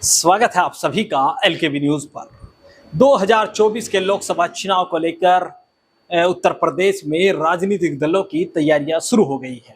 स्वागत है आप सभी का एलकेबी न्यूज पर। 2024 के लोकसभा चुनाव को लेकर उत्तर प्रदेश में राजनीतिक दलों की तैयारियां शुरू हो गई है।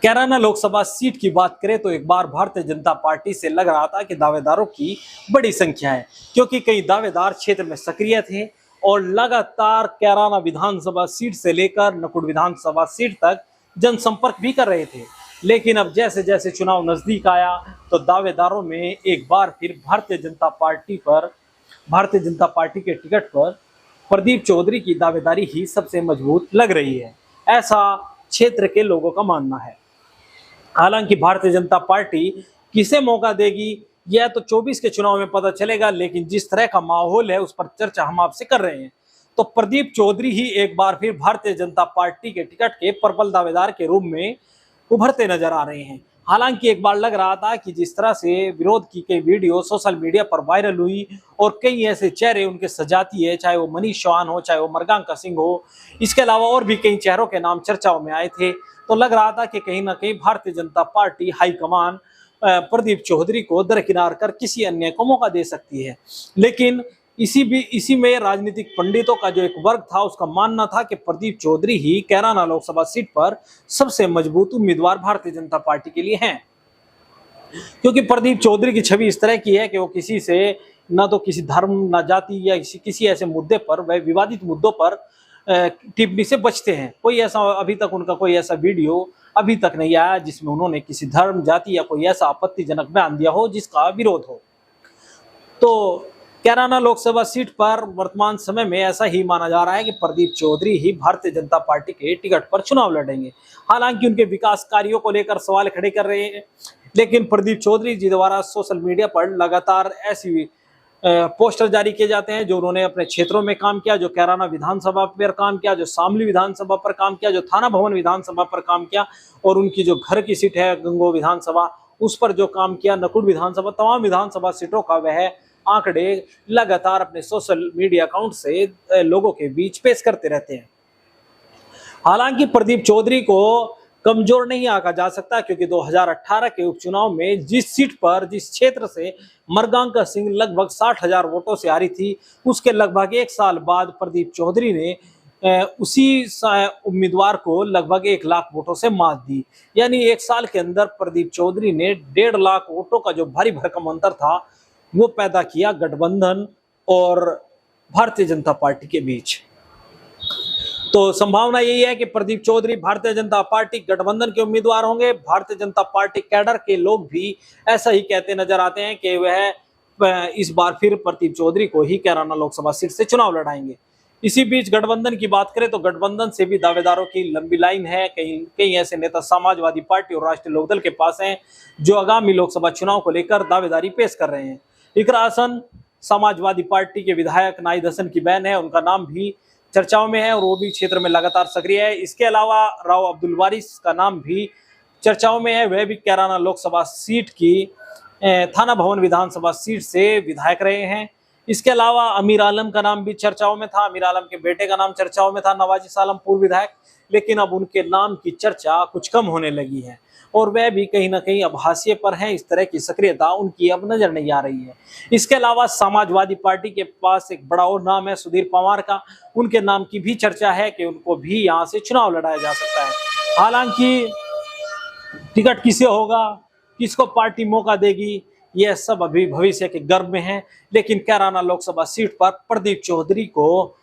कैराना लोकसभा सीट की बात करें तो एक बार भारतीय जनता पार्टी से लग रहा था कि दावेदारों की बड़ी संख्या है, क्योंकि कई दावेदार क्षेत्र में सक्रिय थे और लगातार कैराना विधानसभा सीट से लेकर नकुड़ विधानसभा सीट तक जनसंपर्क भी कर रहे थे। लेकिन अब जैसे जैसे चुनाव नजदीक आया तो दावेदारों में एक बार फिर भारतीय जनता पार्टी के टिकट पर प्रदीप चौधरी की दावेदारी ही सबसे मजबूत लग रही है, ऐसा क्षेत्र के लोगों का मानना है। हालांकि भारतीय जनता पार्टी किसे मौका देगी यह तो 24 के चुनाव में पता चलेगा, लेकिन जिस तरह का माहौल है उस पर चर्चा हम आपसे कर रहे हैं। तो प्रदीप चौधरी ही एक बार फिर भारतीय जनता पार्टी के टिकट के प्रबल दावेदार के रूप में उभरते नजर आ रहे हैं। हालांकि एक बार लग रहा था कि जिस तरह से विरोध की कई वीडियो सोशल मीडिया पर वायरल हुई और कई ऐसे चेहरे उनके सजाती है, चाहे वो मनीष चौहान हो, चाहे वो मृगांका सिंह हो, इसके अलावा और भी कई चेहरों के नाम चर्चाओं में आए थे, तो लग रहा था कि कहीं ना कहीं भारतीय जनता पार्टी हाईकमान प्रदीप चौधरी को दरकिनार कर किसी अन्य को मौका दे सकती है। लेकिन इसी में राजनीतिक पंडितों का जो एक वर्ग था उसका मानना था कि प्रदीप चौधरी ही कैराना लोकसभा सीट पर सबसे मजबूत उम्मीदवार भारतीय जनता पार्टी के लिए हैं, क्योंकि प्रदीप चौधरी की छवि इस तरह की है कि वो किसी से ना तो किसी धर्म ना जाति या किसी ऐसे मुद्दे पर, वह विवादित मुद्दों पर टिप्पणी से बचते हैं। कोई ऐसा अभी तक उनका कोई ऐसा वीडियो अभी तक नहीं आया जिसमें उन्होंने किसी धर्म जाति या कोई ऐसा आपत्तिजनक बयान दिया हो जिसका विरोध हो। तो कैराना लोकसभा सीट पर वर्तमान समय में ऐसा ही माना जा रहा है कि प्रदीप चौधरी ही भारतीय जनता पार्टी के टिकट पर चुनाव लड़ेंगे। हालांकि उनके विकास कार्यों को लेकर सवाल खड़े कर रहे हैं, लेकिन प्रदीप चौधरी जी द्वारा सोशल मीडिया पर लगातार ऐसी पोस्टर जारी किए जाते हैं जो उन्होंने अपने क्षेत्रों में काम किया, जो कैराना विधानसभा पर काम किया, जो शामली विधानसभा पर काम किया, जो थाना भवन विधानसभा पर काम किया, और उनकी जो घर की सीट है गंगो विधानसभा उस पर जो काम किया, नकुड़ विधानसभा, तमाम विधानसभा सीटों का वह आंकड़े लगातार अपने सोशल मीडिया अकाउंट से लोगों के बीच पेश करते रहते हैं। हालांकि प्रदीप चौधरी को कमजोर नहीं आंका जा सकता, क्योंकि 2018 के उपचुनाव में जिस क्षेत्र से मृगांका सिंह लगभग 60,000 वोटों से हारी थी, उसके लगभग एक साल बाद प्रदीप चौधरी ने उसी उम्मीदवार को लगभग 1 लाख वोटों से मात दी। यानी एक साल के अंदर प्रदीप चौधरी ने 1.5 लाख वोटों का जो भारी भरकम अंतर था वो पैदा किया गठबंधन और भारतीय जनता पार्टी के बीच। तो संभावना यही है कि प्रदीप चौधरी भारतीय जनता पार्टी गठबंधन के उम्मीदवार होंगे। भारतीय जनता पार्टी कैडर के लोग भी ऐसा ही कहते नजर आते हैं कि वह इस बार फिर प्रदीप चौधरी को ही कैराना लोकसभा सीट से चुनाव लड़ाएंगे। इसी बीच गठबंधन की बात करें तो गठबंधन से भी दावेदारों की लंबी लाइन है। कई ऐसे नेता समाजवादी पार्टी और राष्ट्रीय लोकदल के पास हैं जो आगामी लोकसभा चुनाव को लेकर दावेदारी पेश कर रहे हैं। इकरा हसन समाजवादी पार्टी के विधायक नाहिद हसन की बहन है, उनका नाम भी चर्चाओं में है और वो भी क्षेत्र में लगातार सक्रिय है। इसके अलावा राव अब्दुल वारिस का नाम भी चर्चाओं में है, वह भी कैराना लोकसभा सीट की थाना भवन विधानसभा सीट से विधायक रहे हैं। इसके अलावा अमीर आलम का नाम भी चर्चाओं में था, अमीर आलम के बेटे का नाम चर्चाओं में था, नवाजिश आलम पूर्व विधायक, लेकिन अब उनके नाम की चर्चा कुछ कम होने लगी है और वह भी कहीं ना कहीं अब हाशिए पर हैं। इस तरह की सक्रियता उनकी अब नजर नहीं आ रही है। इसके अलावा समाजवादी पार्टी के पास एक बड़ा और नाम है सुधीर पवार का, उनके नाम की भी चर्चा है कि उनको भी यहाँ से चुनाव लड़ाया जा सकता है। हालांकि टिकट किसे होगा, किसको पार्टी मौका देगी, यह सब अभी भविष्य के गर्भ में है। लेकिन कैराना लोकसभा सीट पर प्रदीप चौधरी को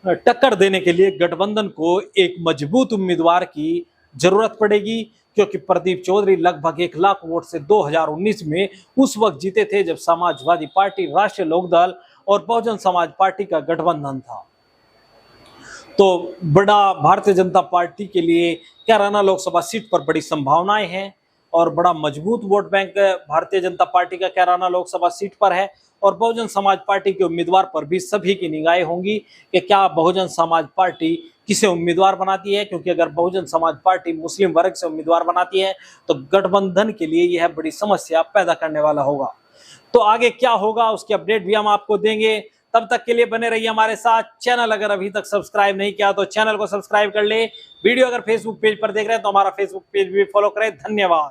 टक्कर देने के लिए गठबंधन को एक मजबूत उम्मीदवार की जरूरत पड़ेगी, क्योंकि प्रदीप चौधरी लगभग 1 लाख वोट से 2019 में उस वक्त जीते थे जब समाजवादी पार्टी, राष्ट्रीय लोकदल और बहुजन समाज पार्टी का गठबंधन था। तो बड़ा भारतीय जनता पार्टी के लिए कैराना लोकसभा सीट पर बड़ी संभावनाएं हैं और बड़ा मजबूत vote bank Bharatiya Janata party का कैराना लोकसभा सीट पर है। और बहुजन समाज पार्टी के उम्मीदवार पर भी सभी की निगाहें होंगी कि क्या बहुजन समाज पार्टी किसे उम्मीदवार बनाती है, क्योंकि अगर बहुजन समाज पार्टी मुस्लिम वर्ग से उम्मीदवार बनाती है तो गठबंधन के लिए यह बड़ी समस्या पैदा करने वाला होगा। तो आगे क्या होगा उसकी अपडेट भी हम आपको देंगे। तब तक के लिए बने रहिए हमारे साथ। चैनल अगर अभी तक सब्सक्राइब नहीं किया तो चैनल को सब्सक्राइब कर ले। वीडियो अगर फेसबुक पेज पर देख रहे हैं तो हमारा फेसबुक पेज भी फॉलो करें। धन्यवाद।